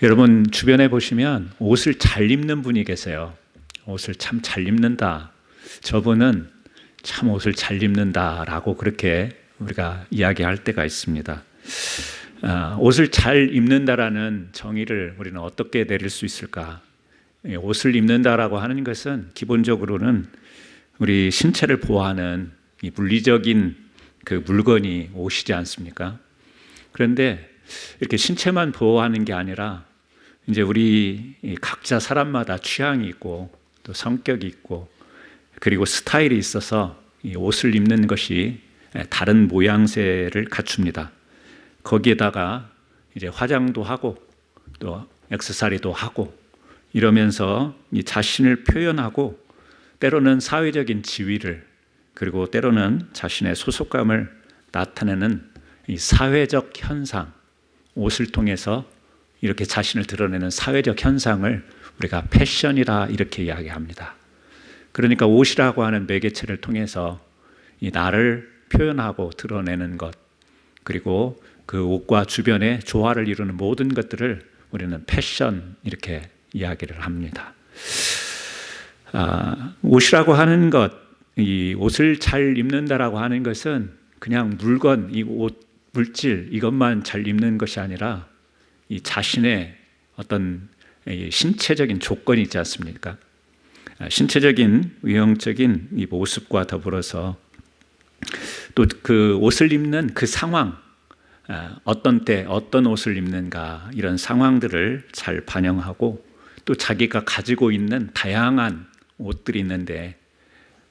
여러분 주변에 보시면 옷을 잘 입는 분이 계세요. 옷을 참 잘 입는다. 저분은 참 옷을 잘 입는다라고 그렇게 우리가 이야기할 때가 있습니다. 옷을 잘 입는다라는 정의를 우리는 어떻게 내릴 수 있을까? 옷을 입는다라고 하는 것은 기본적으로는 우리 신체를 보호하는 이 물리적인 그 물건이 옷이지 않습니까? 그런데 이렇게 신체만 보호하는 게 아니라 이제 우리 각자 사람마다 취향이 있고 또 성격이 있고 그리고 스타일이 있어서 이 옷을 입는 것이 다른 모양새를 갖춥니다. 거기에다가 이제 화장도 하고 또 액세서리도 하고 이러면서 이 자신을 표현하고 때로는 사회적인 지위를 그리고 때로는 자신의 소속감을 나타내는 이 사회적 현상, 옷을 통해서 이렇게 자신을 드러내는 사회적 현상을 우리가 패션이라 이렇게 이야기합니다. 그러니까 옷이라고 하는 매개체를 통해서 이 나를 표현하고 드러내는 것, 그리고 그 옷과 주변에 조화를 이루는 모든 것들을 우리는 패션 이렇게 이야기를 합니다. 옷이라고 하는 것, 이 옷을 잘 입는다라고 하는 것은 그냥 물건, 이 옷, 물질 이것만 잘 입는 것이 아니라 이 자신의 어떤 신체적인 조건이 있지 않습니까? 신체적인 외형적인 이 모습과 더불어서 또 그 옷을 입는 그 상황, 어떤 때 어떤 옷을 입는가 이런 상황들을 잘 반영하고 또 자기가 가지고 있는 다양한 옷들이 있는데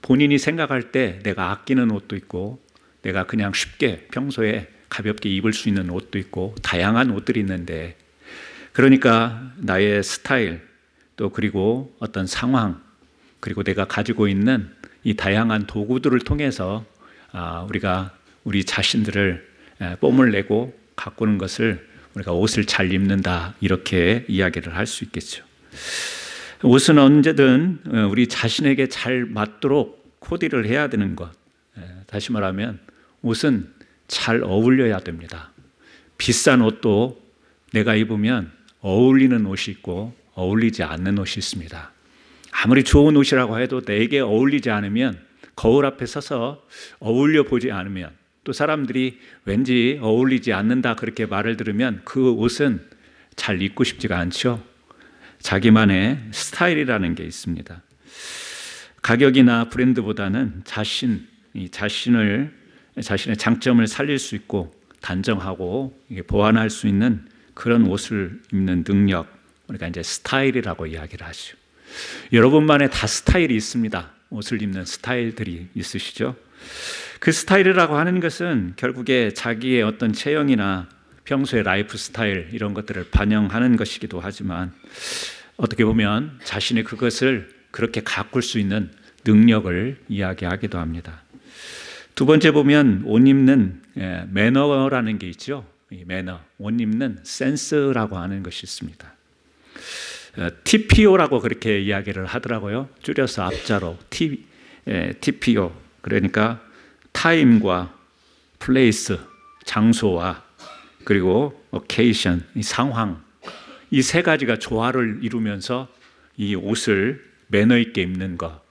본인이 생각할 때 내가 아끼는 옷도 있고 내가 그냥 쉽게 평소에 가볍게 입을 수 있는 옷도 있고 다양한 옷들이 있는데 그러니까 나의 스타일 또 그리고 어떤 상황 그리고 내가 가지고 있는 이 다양한 도구들을 통해서 우리가 우리 자신들을 뽐을 내고 가꾸는 것을 우리가 옷을 잘 입는다 이렇게 이야기를 할 수 있겠죠. 옷은 언제든 우리 자신에게 잘 맞도록 코디를 해야 되는 것. 다시 말하면 옷은 잘 어울려야 됩니다. 비싼 옷도 내가 입으면 어울리는 옷이 있고 어울리지 않는 옷이 있습니다. 아무리 좋은 옷이라고 해도 내게 어울리지 않으면 거울 앞에 서서 어울려 보지 않으면 또 사람들이 왠지 어울리지 않는다 그렇게 말을 들으면 그 옷은 잘 입고 싶지가 않죠. 자기만의 스타일이라는 게 있습니다. 가격이나 브랜드보다는 자신의 장점을 살릴 수 있고 단정하고 보완할 수 있는 그런 옷을 입는 능력, 우리가 이제 스타일이라고 이야기를 하죠. 여러분만의 다 스타일이 있습니다. 옷을 입는 스타일들이 있으시죠? 그 스타일이라고 하는 것은 결국에 자기의 어떤 체형이나 평소의 라이프 스타일 이런 것들을 반영하는 것이기도 하지만 어떻게 보면 자신의 그것을 그렇게 가꿀 수 있는 능력을 이야기하기도 합니다. 두 번째 보면 옷 입는 매너라는 게 있죠. 이 매너, 옷 입는 센스라고 하는 것이 있습니다. TPO라고 그렇게 이야기를 하더라고요. 줄여서 앞자로 TPO. 그러니까 타임과 플레이스, 장소와 그리고 occasion, 이 상황, 이 세 가지가 조화를 이루면서 이 옷을 매너 있게 입는 것.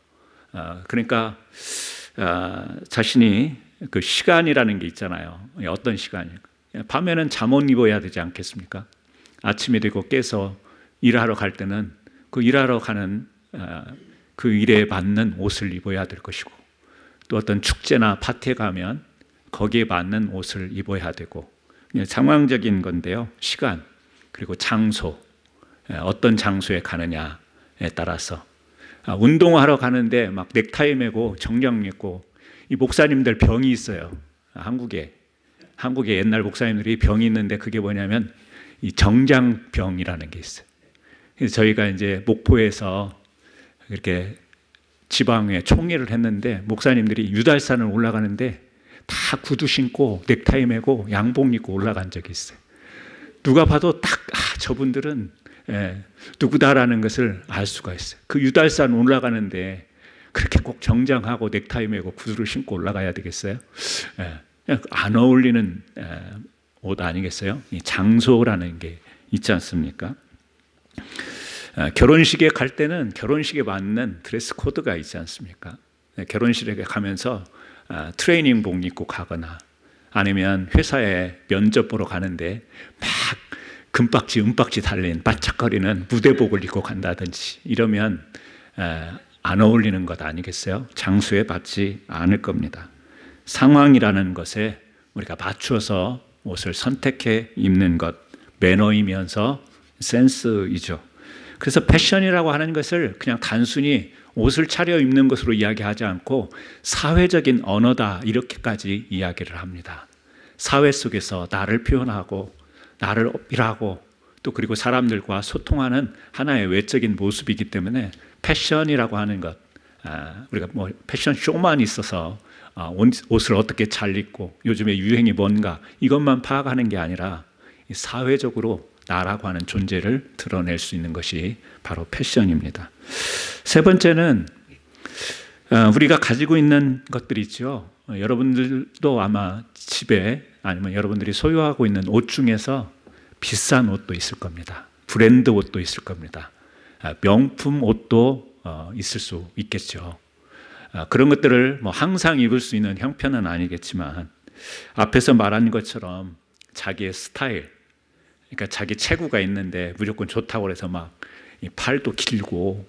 그러니까 자신이 그 시간이라는 게 있잖아요. 어떤 시간일까? 밤에는 잠옷 입어야 되지 않겠습니까? 아침에 되고 깨서 일하러 갈 때는 그 일하러 가는 그 일에 맞는 옷을 입어야 될 것이고 또 어떤 축제나 파티에 가면 거기에 맞는 옷을 입어야 되고 상황적인 건데요. 시간 그리고 장소 어떤 장소에 가느냐에 따라서 운동하러 가는데 막 넥타이 매고 정장 입고 이 목사님들 병이 있어요. 한국에 옛날 목사님들이 병이 있는데 그게 뭐냐면 이 정장병이라는 게 있어요. 그래서 저희가 이제 목포에서 이렇게 지방에 총회를 했는데 목사님들이 유달산을 올라가는데 다 구두 신고 넥타이 매고 양복 입고 올라간 적이 있어요. 누가 봐도 딱 저분들은 누구다라는 것을 알 수가 있어요. 그 유달산 올라가는데 그렇게 꼭 정장하고 넥타이 매고 구두를 신고 올라가야 되겠어요? 그냥 안 어울리는 옷 아니겠어요? 이 장소라는 게 있지 않습니까? 결혼식에 갈 때는 결혼식에 맞는 드레스 코드가 있지 않습니까? 결혼식에 가면서 트레이닝복 입고 가거나 아니면 회사에 면접 보러 가는데 막 금박지 은박지 달린 반짝거리는 무대복을 입고 간다든지 이러면 안 어울리는 것 아니겠어요? 장수에 받지 않을 겁니다. 상황이라는 것에 우리가 맞추어서 옷을 선택해 입는 것, 매너이면서 센스이죠. 그래서 패션이라고 하는 것을 그냥 단순히 옷을 차려 입는 것으로 이야기하지 않고 사회적인 언어다 이렇게까지 이야기를 합니다. 사회 속에서 나를 표현하고 나를 어필하고 또 그리고 사람들과 소통하는 하나의 외적인 모습이기 때문에 패션이라고 하는 것, 우리가 뭐 패션 쇼만 있어서 옷을 어떻게 잘 입고 요즘에 유행이 뭔가 이것만 파악하는 게 아니라 사회적으로 나라고 하는 존재를 드러낼 수 있는 것이 바로 패션입니다. 세 번째는 우리가 가지고 있는 것들이 있죠. 여러분들도 아마 집에 아니면 여러분들이 소유하고 있는 옷 중에서 비싼 옷도 있을 겁니다. 브랜드 옷도 있을 겁니다. 명품 옷도 있을 수 있겠죠. 그런 것들을 뭐 항상 입을 수 있는 형편은 아니겠지만 앞에서 말한 것처럼 자기의 스타일, 그러니까 자기 체구가 있는데 무조건 좋다고 해서 막 팔도 길고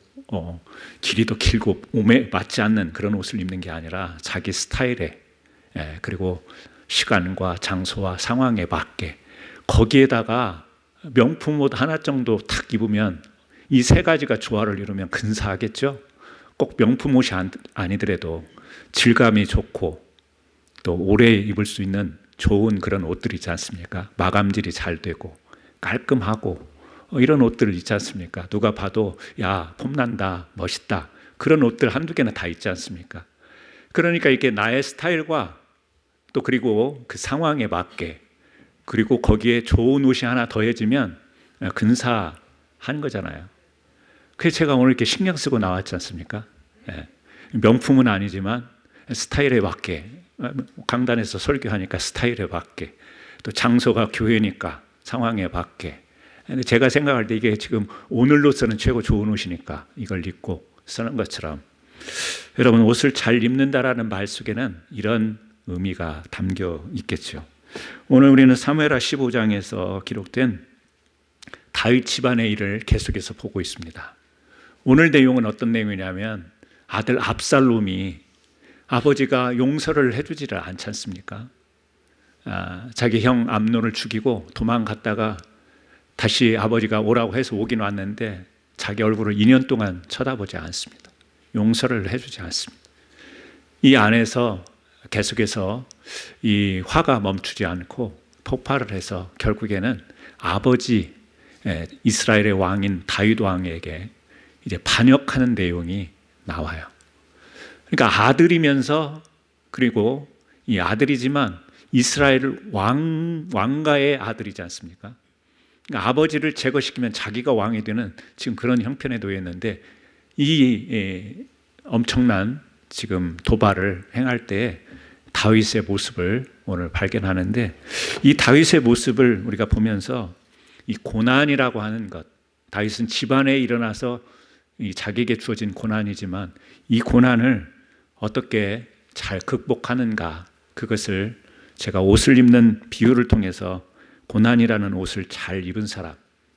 길이도 길고 몸에 맞지 않는 그런 옷을 입는 게 아니라 자기 스타일에 그리고 시간과 장소와 상황에 맞게 거기에다가 명품 옷 하나 정도 탁 입으면 이 세 가지가 조화를 이루면 근사하겠죠. 꼭 명품 옷이 아니더라도 질감이 좋고 또 오래 입을 수 있는 좋은 그런 옷들이 있지 않습니까? 마감질이 잘 되고 깔끔하고 이런 옷들 있지 않습니까? 누가 봐도 야 폼난다 멋있다 그런 옷들 한두 개는 다 있지 않습니까? 그러니까 이게 나의 스타일과 또 그리고 그 상황에 맞게 그리고 거기에 좋은 옷이 하나 더해지면 근사한 거잖아요. 그래서 제가 오늘 이렇게 신경 쓰고 나왔지 않습니까? 명품은 아니지만 스타일에 맞게 강단에서 설교하니까 스타일에 맞게 또 장소가 교회니까 상황에 맞게 근데 제가 생각할 때 이게 지금 오늘로서는 최고 좋은 옷이니까 이걸 입고 쓰는 것처럼 여러분 옷을 잘 입는다라는 말 속에는 이런 의미가 담겨 있겠죠. 오늘 우리는 사무엘하 15장에서 기록된 다윗 집안의 일을 계속해서 보고 있습니다. 오늘 내용은 어떤 내용이냐면 아들 압살롬이 아버지가 용서를 해주지를 않지 않습니까? 자기 형 암논을 죽이고 도망갔다가 다시 아버지가 오라고 해서 오긴 왔는데 자기 얼굴을 2년 동안 쳐다보지 않습니다. 용서를 해주지 않습니다. 이 안에서 계속해서 이 화가 멈추지 않고 폭발을 해서 결국에는 아버지 이스라엘의 왕인 다윗 왕에게 이제 반역하는 내용이 나와요. 그러니까 아들이면서 그리고 이 아들이지만 이스라엘 왕가의 아들이지 않습니까? 그러니까 아버지를 제거시키면 자기가 왕이 되는 지금 그런 형편에 놓여 있는데 이 엄청난 지금 도발을 행할 때 다윗의 모습을 오늘 발견하는데 이 다윗의 모습을 우리가 보면서 이 고난이라고 하는 것, 다윗은 집안에 일어나서 자기에게 주어진 고난이지만 이 고난을 어떻게 잘 극복하는가 그것을 제가 옷을 입는 비유를 통해서 고난이라는 옷을 잘 입은 사람,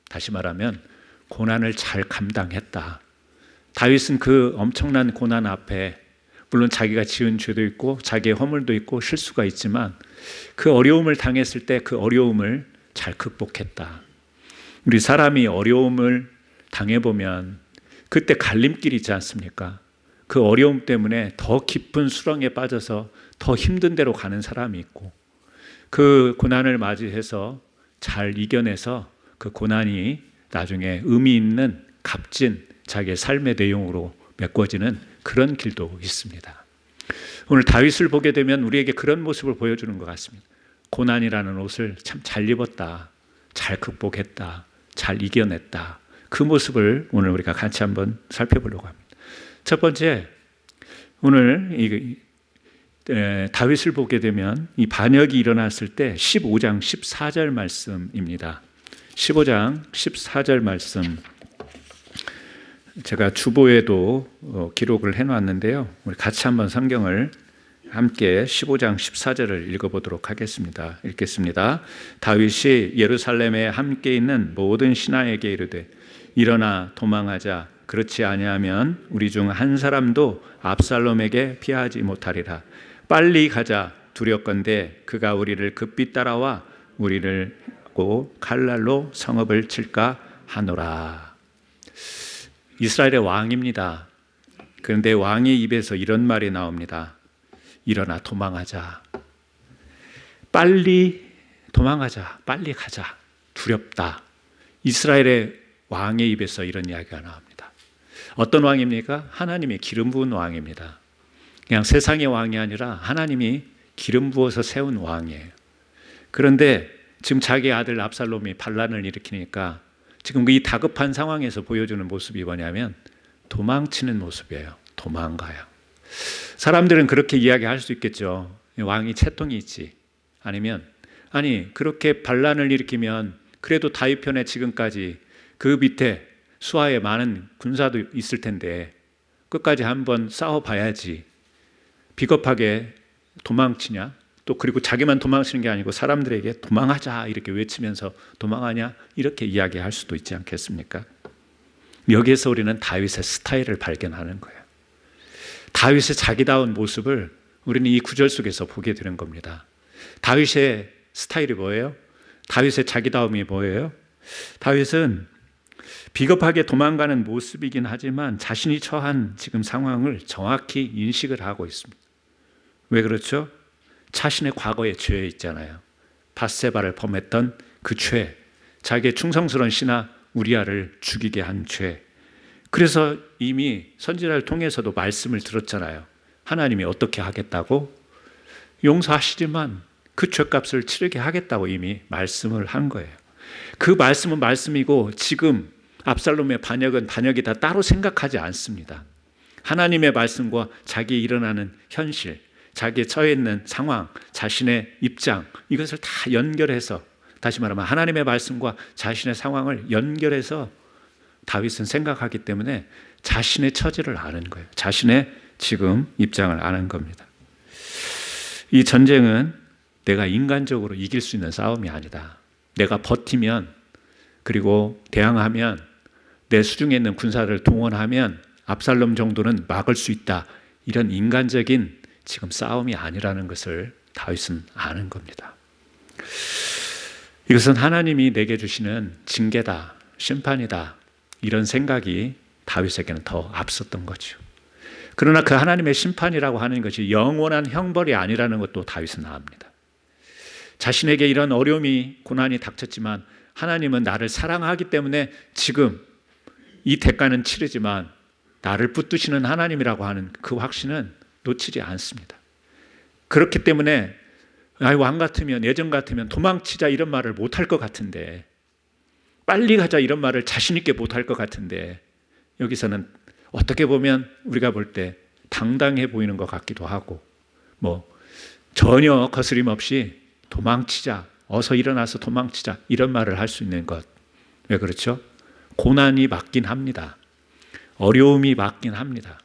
다시 말하면 고난을 잘 감당했다. 다윗은 그 엄청난 고난 앞에 물론 자기가 지은 죄도 있고 자기의 허물도 있고 실수가 있지만 그 어려움을 당했을 때 그 어려움을 잘 극복했다. 우리 사람이 어려움을 당해보면 그때 갈림길이 있지 않습니까? 그 어려움 때문에 더 깊은 수렁에 빠져서 더 힘든 데로 가는 사람이 있고 그 고난을 맞이해서 잘 이겨내서 그 고난이 나중에 의미 있는 값진 자기의 삶의 내용으로 메꿔지는 그런 길도 있습니다. 오늘 다윗을 보게 되면 우리에게 그런 모습을 보여주는 것 같습니다. 고난이라는 옷을 참 잘 입었다, 잘 극복했다, 잘 이겨냈다. 그 모습을 오늘 우리가 같이 한번 살펴보려고 합니다. 첫 번째, 오늘 다윗을 보게 되면 이 반역이 일어났을 때 15장 14절 말씀입니다. 15장 14절 말씀 제가 주보에도 기록을 해놨는데요. 우리 같이 한번 성경을 함께 15장 14절을 읽어보도록 하겠습니다. 읽겠습니다. 다윗이 예루살렘에 함께 있는 모든 신하에게 이르되 일어나 도망하자. 그렇지 아니하면 우리 중 한 사람도 압살롬에게 피하지 못하리라. 빨리 가자. 두렵건대 그가 우리를 급히 따라와 우리를 하고 칼날로 성읍을 칠까 하노라. 이스라엘의 왕입니다. 그런데 왕의 입에서 이런 말이 나옵니다. 일어나 도망하자. 빨리 도망하자. 빨리 가자. 두렵다. 이스라엘의 왕의 입에서 이런 이야기가 나옵니다. 어떤 왕입니까? 하나님의 기름 부은 왕입니다. 그냥 세상의 왕이 아니라 하나님이 기름 부어서 세운 왕이에요. 그런데 지금 자기 아들 압살롬이 반란을 일으키니까 지금 이 다급한 상황에서 보여주는 모습이 뭐냐면 도망치는 모습이에요. 도망가요. 사람들은 그렇게 이야기할 수 있겠죠. 왕이 채통이 있지. 아니면 그렇게 반란을 일으키면 그래도 다윗 편에 지금까지 그 밑에 수하에 많은 군사도 있을 텐데 끝까지 한번 싸워봐야지. 비겁하게 도망치냐? 또 그리고 자기만 도망치는 게 아니고 사람들에게 도망하자 이렇게 외치면서 도망하냐? 이렇게 이야기할 수도 있지 않겠습니까? 여기에서 우리는 다윗의 스타일을 발견하는 거예요. 다윗의 자기다운 모습을 우리는 이 구절 속에서 보게 되는 겁니다. 다윗의 스타일이 뭐예요? 다윗의 자기다움이 뭐예요? 다윗은 비겁하게 도망가는 모습이긴 하지만 자신이 처한 지금 상황을 정확히 인식을 하고 있습니다. 왜 그렇죠? 자신의 과거의 죄 있잖아요. 밧세바를 범했던 그 죄, 자기의 충성스러운 신하 우리아를 죽이게 한 죄. 그래서 이미 선지자를 통해서도 말씀을 들었잖아요. 하나님이 어떻게 하겠다고? 용서하시지만 그 죄값을 치르게 하겠다고 이미 말씀을 한 거예요. 그 말씀은 말씀이고 지금 압살롬의 반역은 반역이 다 따로 생각하지 않습니다. 하나님의 말씀과 자기 일어나는 현실, 자기의 처해 있는 상황, 자신의 입장, 이것을 다 연결해서, 다시 말하면 하나님의 말씀과 자신의 상황을 연결해서 다윗은 생각하기 때문에 자신의 처지를 아는 거예요. 자신의 지금 입장을 아는 겁니다. 이 전쟁은 내가 인간적으로 이길 수 있는 싸움이 아니다. 내가 버티면, 그리고 대항하면, 내 수중에 있는 군사를 동원하면 압살롬 정도는 막을 수 있다. 이런 인간적인 지금 싸움이 아니라는 것을 다윗은 아는 겁니다. 이것은 하나님이 내게 주시는 징계다, 심판이다, 이런 생각이 다윗에게는 더 앞섰던 거죠. 그러나 그 하나님의 심판이라고 하는 것이 영원한 형벌이 아니라는 것도 다윗은 압니다. 자신에게 이런 어려움이, 고난이 닥쳤지만 하나님은 나를 사랑하기 때문에 지금 이 대가는 치르지만 나를 붙드시는 하나님이라고 하는 그 확신은 놓치지 않습니다. 그렇기 때문에 왕 같으면, 예전 같으면 도망치자 이런 말을 못할 것 같은데, 빨리 가자 이런 말을 자신 있게 못할 것 같은데, 여기서는 어떻게 보면 우리가 볼 때 당당해 보이는 것 같기도 하고, 전혀 거스림 없이 도망치자, 어서 일어나서 도망치자 이런 말을 할 수 있는 것. 왜 그렇죠? 고난이 맞긴 합니다. 어려움이 맞긴 합니다.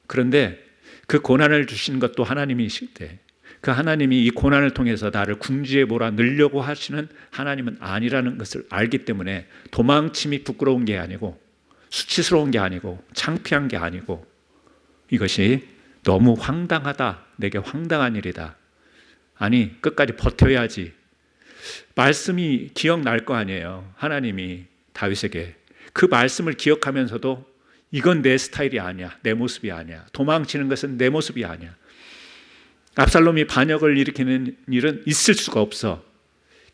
그런데 그 고난을 주신 것도 하나님이실 때, 그 하나님이 이 고난을 통해서 나를 궁지에 몰아넣으려고 하시는 하나님은 아니라는 것을 알기 때문에 도망침이 부끄러운 게 아니고, 수치스러운 게 아니고, 창피한 게 아니고, 이것이 너무 황당하다, 내게 황당한 일이다, 아니 끝까지 버텨야지, 말씀이 기억날 거 아니에요. 하나님이 다윗에게 그 말씀을 기억하면서도 이건 내 스타일이 아니야, 내 모습이 아니야, 도망치는 것은 내 모습이 아니야, 압살롬이 반역을 일으키는 일은 있을 수가 없어,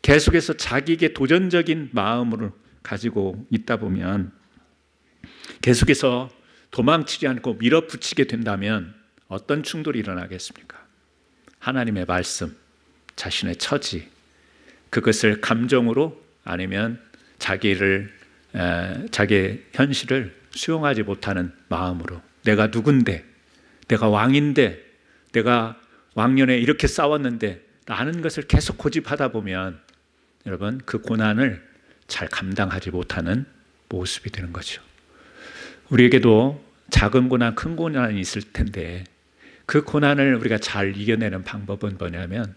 계속해서 자기에게 도전적인 마음을 가지고 있다 보면, 계속해서 도망치지 않고 밀어붙이게 된다면 어떤 충돌이 일어나겠습니까? 하나님의 말씀, 자신의 처지, 그것을 감정으로, 아니면 자기의 현실을 수용하지 못하는 마음으로, 내가 누군데, 내가 왕인데, 내가 왕년에 이렇게 싸웠는데 라는 것을 계속 고집하다 보면 여러분 그 고난을 잘 감당하지 못하는 모습이 되는 거죠. 우리에게도 작은 고난, 큰 고난이 있을 텐데 그 고난을 우리가 잘 이겨내는 방법은 뭐냐면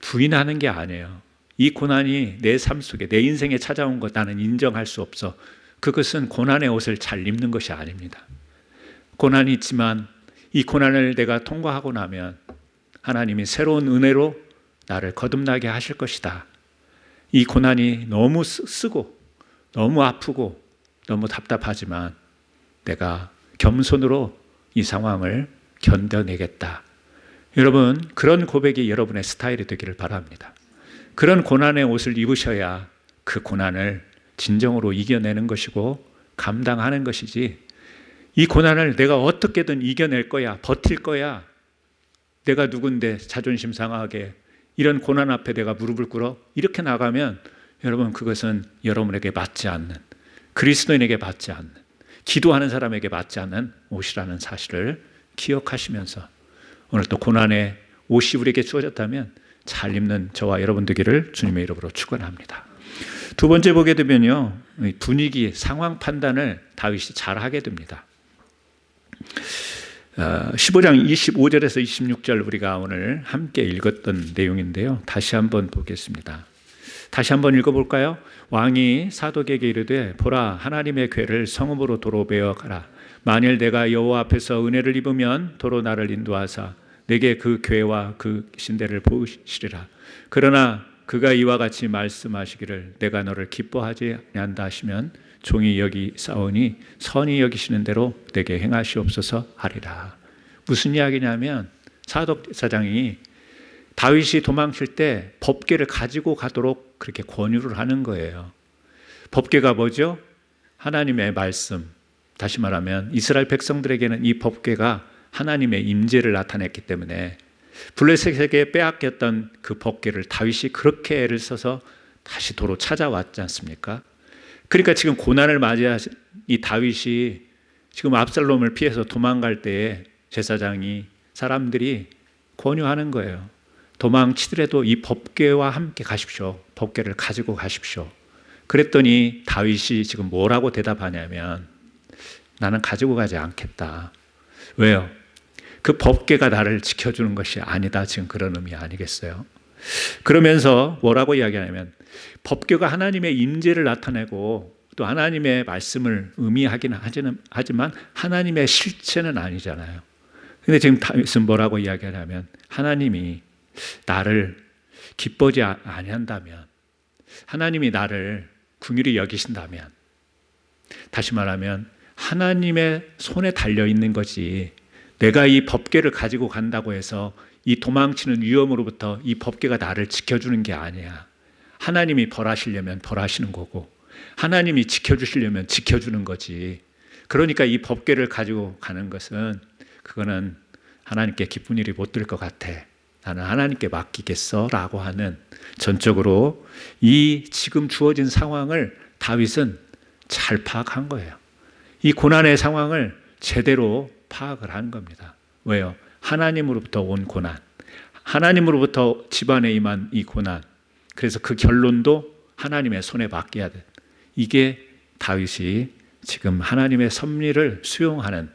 부인하는 게 아니에요. 이 고난이 내 삶 속에, 내 인생에 찾아온 것 나는 인정할 수 없어. 그것은 고난의 옷을 잘 입는 것이 아닙니다. 고난이 있지만 이 고난을 내가 통과하고 나면 하나님이 새로운 은혜로 나를 거듭나게 하실 것이다. 이 고난이 너무 쓰고 너무 아프고 너무 답답하지만 내가 겸손으로 이 상황을 견뎌내겠다. 여러분, 그런 고백이 여러분의 스타일이 되기를 바랍니다. 그런 고난의 옷을 입으셔야 그 고난을 진정으로 이겨내는 것이고 감당하는 것이지, 이 고난을 내가 어떻게든 이겨낼 거야, 버틸 거야, 내가 누군데 자존심 상하게 이런 고난 앞에 내가 무릎을 꿇어 이렇게 나가면 여러분, 그것은 여러분에게 맞지 않는, 그리스도인에게 맞지 않는, 기도하는 사람에게 맞지 않는 옷이라는 사실을 기억하시면서 오늘 또 고난의 옷이 우리에게 주어졌다면 잘 입는 저와 여러분 되기를 주님의 이름으로 축원합니다. 두 번째 보게 되면요, 분위기, 상황 판단을 다윗이 잘 하게 됩니다. 15장 25절에서 26절 우리가 오늘 함께 읽었던 내용인데요. 다시 한번 보겠습니다. 다시 한번 읽어볼까요? 왕이 사독에게 이르되 보라, 하나님의 궤를 성읍으로 도로 베어 가라. 만일 내가 여호와 앞에서 은혜를 입으면 도로 나를 인도하사 내게 그 궤와 그 신대를 보시리라. 그러나 그가 이와 같이 말씀하시기를 내가 너를 기뻐하지 않는다 하시면 종이 여기 싸우니 선히 여기시는 대로 내게 행하시옵소서 하리라. 무슨 이야기냐면 사독사장이 다윗이 도망칠 때 법궤를 가지고 가도록 그렇게 권유를 하는 거예요. 법궤가 뭐죠? 하나님의 말씀. 다시 말하면 이스라엘 백성들에게는 이 법궤가 하나님의 임재를 나타냈기 때문에 블레셋에게 빼앗겼던 그 법궤를 다윗이 그렇게 애를 써서 다시 도로 찾아왔지 않습니까? 그러니까 지금 고난을 맞이한 이 다윗이 지금 압살롬을 피해서 도망갈 때에 제사장이, 사람들이 권유하는 거예요. 도망치더라도 이 법궤와 함께 가십시오. 법궤를 가지고 가십시오. 그랬더니 다윗이 지금 뭐라고 대답하냐면 나는 가지고 가지 않겠다. 왜요? 그 법궤가 나를 지켜주는 것이 아니다. 지금 그런 의미 아니겠어요? 그러면서 뭐라고 이야기하냐면 법궤가 하나님의 임재를 나타내고 또 하나님의 말씀을 의미하기는 하지만 하나님의 실체는 아니잖아요. 근데 지금 다윗은 뭐라고 이야기하냐면 하나님이 나를 기뻐하지 아니한다면, 하나님이 나를 긍휼히 여기신다면, 다시 말하면 하나님의 손에 달려있는 거지 내가 이 법궤를 가지고 간다고 해서 이 도망치는 위험으로부터 이 법궤가 나를 지켜주는 게 아니야. 하나님이 벌하시려면 벌하시는 거고 하나님이 지켜주시려면 지켜주는 거지. 그러니까 이 법궤를 가지고 가는 것은 그거는 하나님께 기쁜 일이 못 될 것 같아. 나는 하나님께 맡기겠어 라고 하는, 전적으로 이 지금 주어진 상황을 다윗은 잘 파악한 거예요. 이 고난의 상황을 제대로 파악을 한 겁니다. 왜요? 하나님으로부터 온 고난, 하나님으로부터 집안에 임한 이 고난, 그래서 그 결론도 하나님의 손에 맡겨야 돼. 이게 다윗이 지금 하나님의 섭리를 수용하는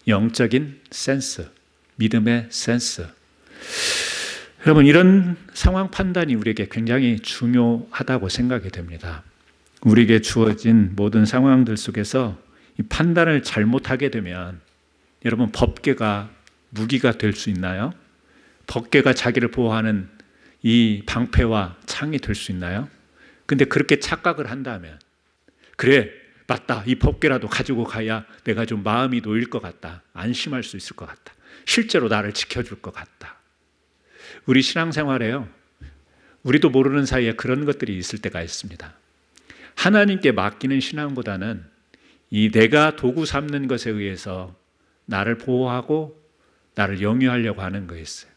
영적인 센스, 믿음의 센스. 여러분, 이런 상황 판단이 우리에게 굉장히 중요하다고 생각이 됩니다. 우리에게 주어진 모든 상황들 속에서 이 판단을 잘못하게 되면 여러분, 법궤가 무기가 될 수 있나요? 법궤가 자기를 보호하는 이 방패와 창이 될 수 있나요? 근데 그렇게 착각을 한다면, 그래, 맞다, 이 법궤라도 가지고 가야 내가 좀 마음이 놓일 것 같다, 안심할 수 있을 것 같다, 실제로 나를 지켜줄 것 같다. 우리 신앙생활에요, 우리도 모르는 사이에 그런 것들이 있을 때가 있습니다. 하나님께 맡기는 신앙보다는 이 내가 도구 삼는 것에 의해서 나를 보호하고 나를 영위하려고 하는 거였어요.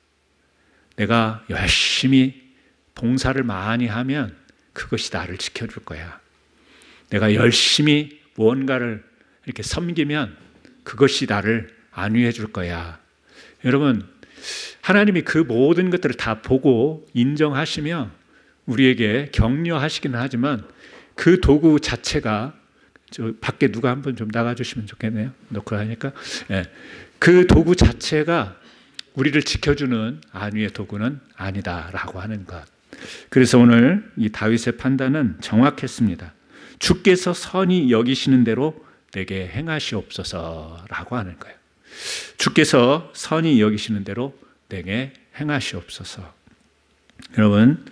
내가 열심히 봉사를 많이 하면 그것이 나를 지켜줄 거야. 내가 열심히 무언가를 이렇게 섬기면 그것이 나를 안위해 줄 거야. 여러분, 하나님이 그 모든 것들을 다 보고 인정하시며 우리에게 격려하시기는 하지만 그 도구 자체가 저 밖에 누가 한번 좀 나가주시면 좋겠네요. 놓고 하니까. 예. 그 도구 자체가 우리를 지켜주는 안위의 도구는 아니다라고 하는 것. 그래서 오늘 이 다윗의 판단은 정확했습니다. 주께서 선히 여기시는 대로 내게 행하시옵소서라고 하는 거예요. 주께서 선히 여기시는 대로 내게 행하시옵소서. 여러분,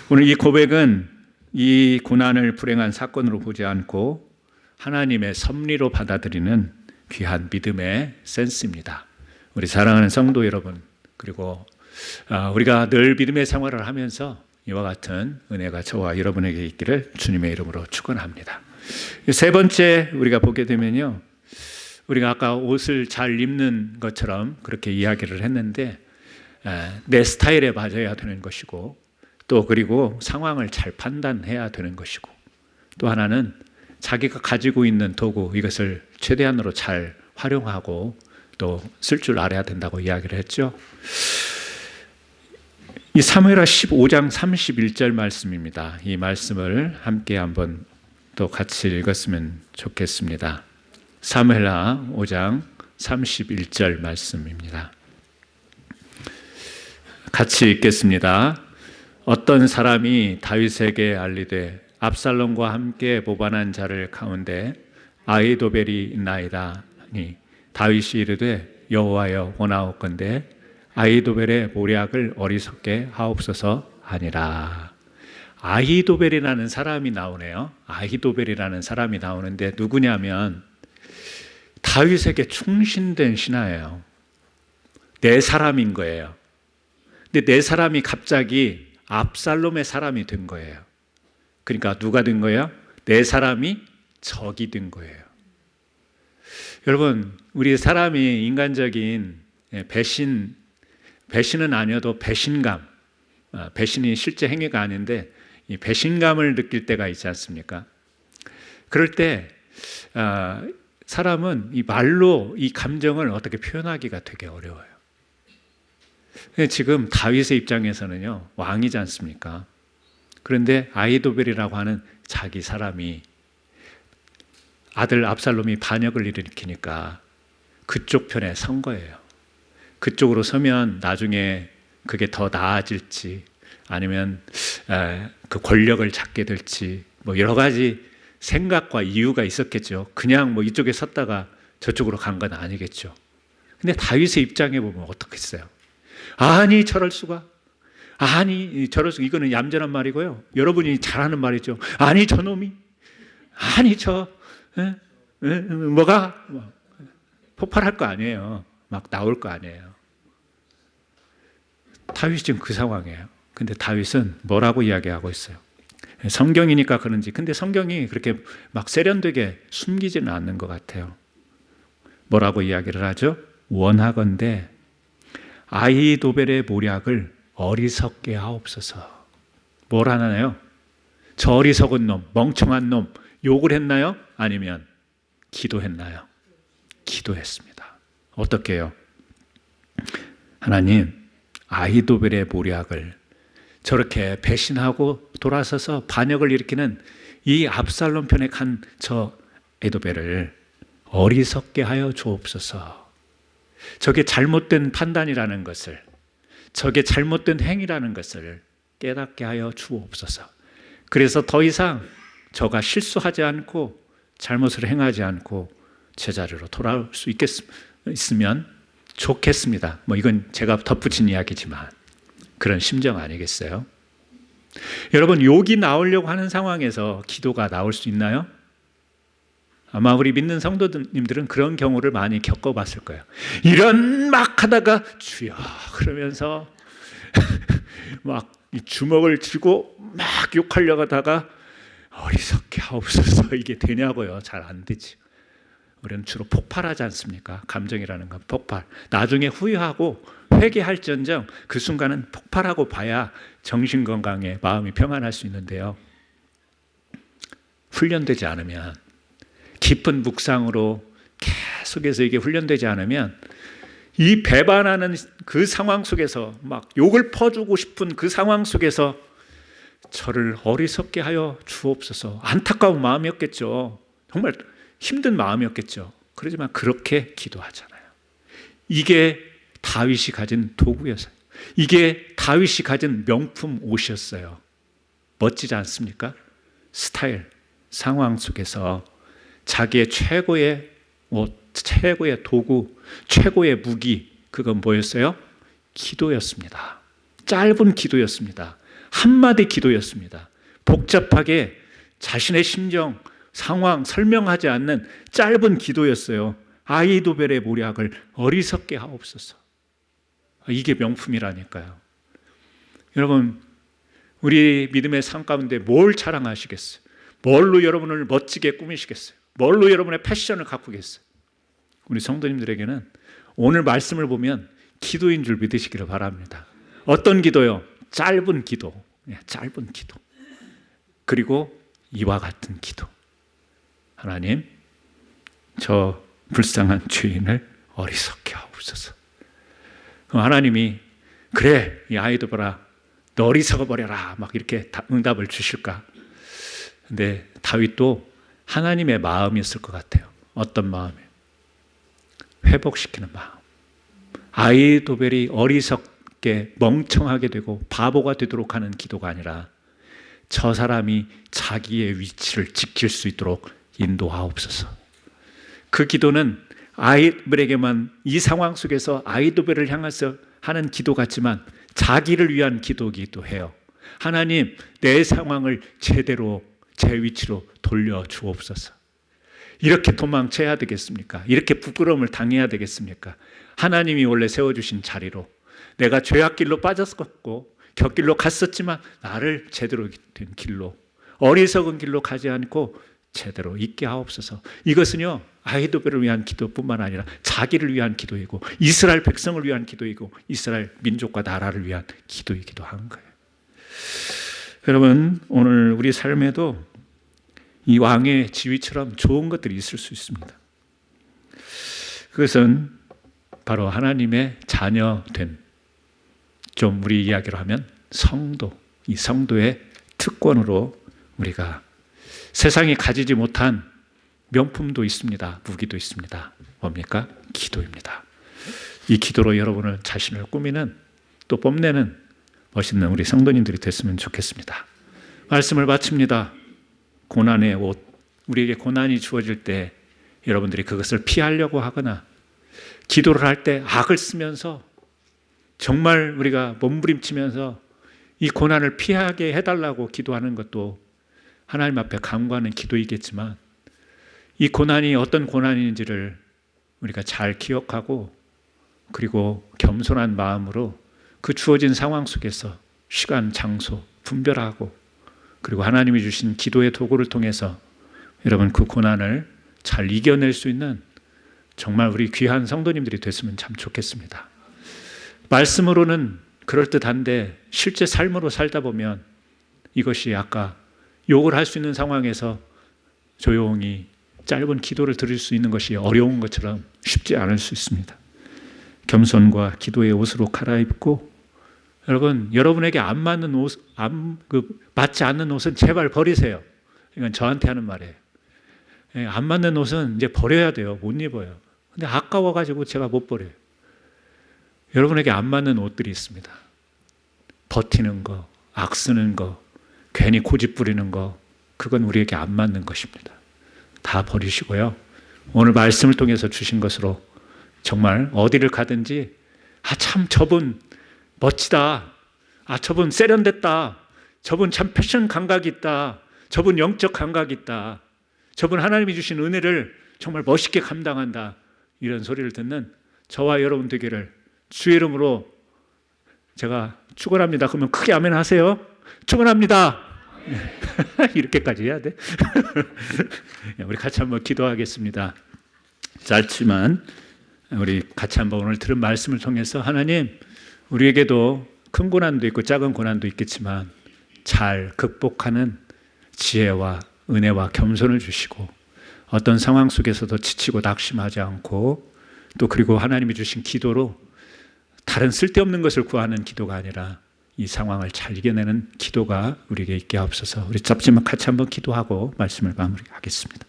오늘 이 고백은 이 고난을 불행한 사건으로 보지 않고 하나님의 섭리로 받아들이는 귀한 믿음의 센스입니다. 우리 사랑하는 성도 여러분, 그리고 우리가 늘 믿음의 생활을 하면서 이와 같은 은혜가 저와 여러분에게 있기를 주님의 이름으로 축원합니다. 세 번째 우리가 보게 되면요, 우리가 아까 옷을 잘 입는 것처럼 그렇게 이야기를 했는데 내 스타일에 맞아야 되는 것이고, 또 그리고 상황을 잘 판단해야 되는 것이고, 또 하나는 자기가 가지고 있는 도구, 이것을 최대한으로 잘 활용하고 또 쓸 줄 알아야 된다고 이야기를 했죠. 이 사무엘하 15장 31절 말씀입니다. 이 말씀을 함께 한번 또 같이 읽었으면 좋겠습니다. 사무엘하 5장 31절 말씀입니다. 같이 읽겠습니다. 어떤 사람이 다윗에게 알리되 압살롬과 함께 모반한 자를 가운데 아히도벨이 있나이다 하니 다윗이 이르되 여호와여 원하옵건대 아히도벨의 모략을 어리석게 하옵소서 하니라. 아히도벨이라는 사람이 나오네요. 아히도벨이라는 사람이 나오는데 누구냐면 다윗에게 충신된 신하예요. 내 사람인 거예요. 근데 내 사람이 갑자기 압살롬의 사람이 된 거예요. 그러니까 누가 된 거예요? 내 사람이 적이 된 거예요. 여러분, 우리 사람이 인간적인 배신은 아니어도 배신감, 배신이 실제 행위가 아닌데 이 배신감을 느낄 때가 있지 않습니까? 그럴 때 사람은 이 말로 이 감정을 어떻게 표현하기가 되게 어려워요. 지금 다윗의 입장에서는요, 왕이지 않습니까? 그런데 아히도벨이라고 하는 자기 사람이, 아들 압살롬이 반역을 일으키니까 그쪽 편에 선 거예요. 그쪽으로 서면 나중에 그게 더 나아질지, 아니면 그 권력을 잡게 될지, 뭐 여러 가지 생각과 이유가 있었겠죠. 그냥 뭐 이쪽에 섰다가 저쪽으로 간 건 아니겠죠. 근데 다윗의 입장에 보면 어떻겠어요? 아니 저럴 수가, 아니 저럴 수가, 이거는 얌전한 말이고요, 여러분이 잘하는 말이죠. 아니 저놈이, 아니 저 뭐가 폭발할 거 아니에요. 막 나올 거 아니에요. 다윗이 지금 그 상황이에요. 근데 다윗은 뭐라고 이야기하고 있어요? 성경이니까 그런지, 근데 성경이 그렇게 막 세련되게 숨기지는 않는 것 같아요. 뭐라고 이야기를 하죠? 원하건대 아히도벨의 모략을 어리석게 하옵소서. 뭘 하나요? 저 어리석은 놈, 멍청한 놈 욕을 했나요? 아니면 기도했나요? 기도했습니다. 어떻게 해요? 하나님, 아히도벨의 모략을, 저렇게 배신하고 돌아서서 반역을 일으키는 이 압살롬 편에 간 저 아히도벨을 어리석게 하여 주옵소서. 저게 잘못된 판단이라는 것을, 저게 잘못된 행위라는 것을 깨닫게 하여 주옵소서. 그래서 더 이상 저가 실수하지 않고 잘못을 행하지 않고 제자리로 돌아올 수 있으면 좋겠습니다. 뭐 이건 제가 덧붙인 이야기지만 그런 심정 아니겠어요? 여러분, 욕이 나오려고 하는 상황에서 기도가 나올 수 있나요? 아마 우리 믿는 성도님들은 그런 경우를 많이 겪어봤을 거예요. 이런 막 하다가 주여 그러면서 막 주먹을 쥐고 막 욕하려고 하다가 어리석게 하옵소서, 이게 되냐고요. 잘 안 되지. 우리는 주로 폭발하지 않습니까? 감정이라는 건 폭발. 나중에 후회하고 회개할지언정 그 순간은 폭발하고 봐야 정신건강에 마음이 평안할 수 있는데요, 훈련되지 않으면, 깊은 묵상으로 계속해서 이게 훈련되지 않으면 이 배반하는 그 상황 속에서 막 욕을 퍼주고 싶은 그 상황 속에서 저를 어리석게 하여 주옵소서, 안타까운 마음이었겠죠. 정말 힘든 마음이었겠죠. 그러지만 그렇게 기도하잖아요. 이게 다윗이 가진 도구였어요. 이게 다윗이 가진 명품 옷이었어요. 멋지지 않습니까? 스타일, 상황 속에서 자기의 최고의 옷, 최고의 도구, 최고의 무기, 그건 뭐였어요? 기도였습니다. 짧은 기도였습니다. 한마디 기도였습니다. 복잡하게 자신의 심정, 상황 설명하지 않는 짧은 기도였어요. 아히도벨의 모략을 어리석게 하옵소서. 이게 명품이라니까요. 여러분, 우리 믿음의 삶 가운데 뭘 자랑하시겠어요? 뭘로 여러분을 멋지게 꾸미시겠어요? 뭘로 여러분의 패션을 가꾸겠어요? 우리 성도님들에게는 오늘 말씀을 보면 기도인 줄 믿으시기를 바랍니다. 어떤 기도요? 짧은 기도. 짧은 기도. 그리고 이와 같은 기도. 하나님, 저 불쌍한 죄인을 어리석게 하옵소서. 그럼 하나님이 그래, 이 아히도벨아, 너 어리석어 버려라, 막 이렇게 응답을 주실까? 근데 다윗도 하나님의 마음이었을 것 같아요. 어떤 마음이에요? 회복시키는 마음. 아히도벨이 어리석게 멍청하게 되고 바보가 되도록 하는 기도가 아니라 저 사람이 자기의 위치를 지킬 수 있도록 인도하옵소서. 그 기도는 아히도벨에게만 이 상황 속에서 아히도벨을 향해서 하는 기도 같지만 자기를 위한 기도이기도 해요. 하나님, 내 상황을 제대로 제 위치로 돌려 주옵소서. 이렇게 도망쳐야 되겠습니까? 이렇게 부끄러움을 당해야 되겠습니까? 하나님이 원래 세워주신 자리로 내가 죄악길로 빠졌었고 곁길로 갔었지만 나를 제대로 된 길로, 어리석은 길로 가지 않고 제대로 있게 하옵소서. 이것은요, 아히도벨을 위한 기도뿐만 아니라 자기를 위한 기도이고 이스라엘 백성을 위한 기도이고 이스라엘 민족과 나라를 위한 기도이기도 한 거예요. 여러분, 오늘 우리 삶에도 이 왕의 지위처럼 좋은 것들이 있을 수 있습니다. 그것은 바로 하나님의 자녀된, 좀 우리 이야기로 하면 성도, 이 성도의 특권으로 우리가 세상이 가지지 못한 명품도 있습니다. 무기도 있습니다. 뭡니까? 기도입니다. 이 기도로 여러분을 자신을 꾸미는, 또 뽐내는 멋있는 우리 성도님들이 됐으면 좋겠습니다. 말씀을 마칩니다. 고난의 옷, 우리에게 고난이 주어질 때 여러분들이 그것을 피하려고 하거나 기도를 할 때 악을 쓰면서 정말 우리가 몸부림치면서 이 고난을 피하게 해달라고 기도하는 것도 하나님 앞에 간구하는 기도이겠지만 이 고난이 어떤 고난인지를 우리가 잘 기억하고 그리고 겸손한 마음으로 그 주어진 상황 속에서 시간, 장소 분별하고 그리고 하나님이 주신 기도의 도구를 통해서 여러분 그 고난을 잘 이겨낼 수 있는 정말 우리 귀한 성도님들이 됐으면 참 좋겠습니다. 말씀으로는 그럴듯한데 실제 삶으로 살다 보면 이것이 아까 욕을 할 수 있는 상황에서 조용히 짧은 기도를 드릴 수 있는 것이 어려운 것처럼 쉽지 않을 수 있습니다. 겸손과 기도의 옷으로 갈아입고 여러분, 여러분에게 안 맞는 옷, 맞지 않는 옷은 제발 버리세요. 이건 저한테 하는 말이에요. 안 맞는 옷은 이제 버려야 돼요. 못 입어요. 근데 아까워가지고 제가 못 버려요. 여러분에게 안 맞는 옷들이 있습니다. 버티는 거, 악쓰는 거, 괜히 고집 부리는 거, 그건 우리에게 안 맞는 것입니다. 다 버리시고요. 오늘 말씀을 통해서 주신 것으로 정말 어디를 가든지 참 저분 멋지다. 저분 세련됐다. 저분 참 패션 감각이 있다. 저분 영적 감각이 있다. 저분 하나님이 주신 은혜를 정말 멋있게 감당한다. 이런 소리를 듣는 저와 여러분 되기를 주의 이름으로 제가 축원합니다. 그러면 크게 아멘 하세요. 축원합니다. 이렇게까지 해야 돼? 우리 같이 한번 기도하겠습니다. 짧지만 우리 같이 한번 오늘 들은 말씀을 통해서 하나님, 우리에게도 큰 고난도 있고 작은 고난도 있겠지만 잘 극복하는 지혜와 은혜와 겸손을 주시고 어떤 상황 속에서도 지치고 낙심하지 않고 또 그리고 하나님이 주신 기도로 다른 쓸데없는 것을 구하는 기도가 아니라 이 상황을 잘 이겨내는 기도가 우리에게 있게 하옵소서. 우리 잡지만 같이 한번 기도하고 말씀을 마무리하겠습니다.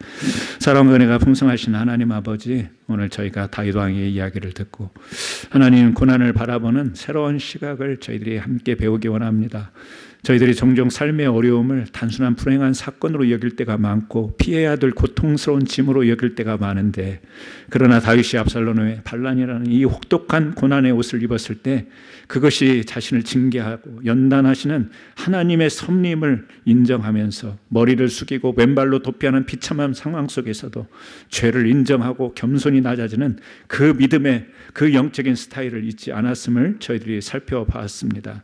사랑과 은혜가 풍성하신 하나님 아버지, 오늘 저희가 다윗 왕의 이야기를 듣고 하나님 고난을 바라보는 새로운 시각을 저희들이 함께 배우기 원합니다. 저희들이 종종 삶의 어려움을 단순한 불행한 사건으로 여길 때가 많고 피해야 될 고통스러운 짐으로 여길 때가 많은데, 그러나 다윗이 압살롬의 반란이라는 이 혹독한 고난의 옷을 입었을 때 그것이 자신을 징계하고 연단하시는 하나님의 섭림을 인정하면서 머리를 숙이고 왼발로 도피하는 비참한 상황 속에서도 죄를 인정하고 겸손히 낮아지는 그 믿음의 그 영적인 스타일을 잊지 않았음을 저희들이 살펴봤습니다.